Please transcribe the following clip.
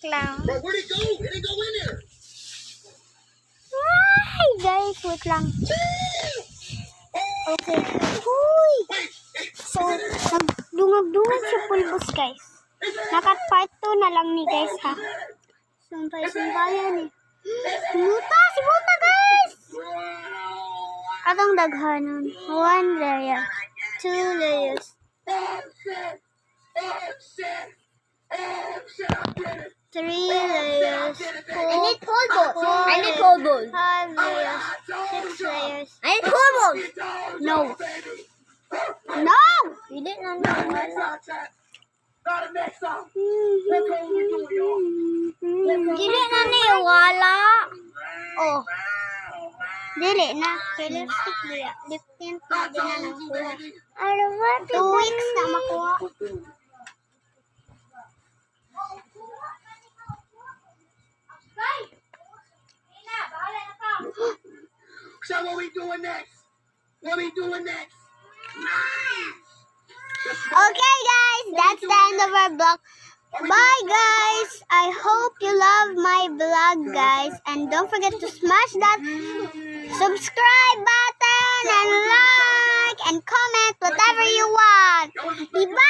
lang. Bro, where'd it go? It didn't go in there. Ay, guys, wait lang. Okay. Huy! So, nagdungag-dungag siya pulbos, guys. Nakat part 2 na lang ni guys, ha? Sumpay-sumpayan, eh. Buta! Si Buta, guys! Atong daghanon. 1 layer. 2 layers. 3 layers. I need cold balls. I need 4 cold balls. 5 layers. 6 layers. I need cold balls. No. No! Hindi na Not a next song. Dili na ni wala. Oh. Dili na. Kay lipstick niya. Lip tint na din na nakuha. Ano ba? 2 weeks na makuha. So what we doing next? What we doing next? Okay, guys. That's the end of our vlog. Bye, guys. I hope you love my vlog, guys. And don't forget to smash that subscribe button and like and comment whatever you want. Bye.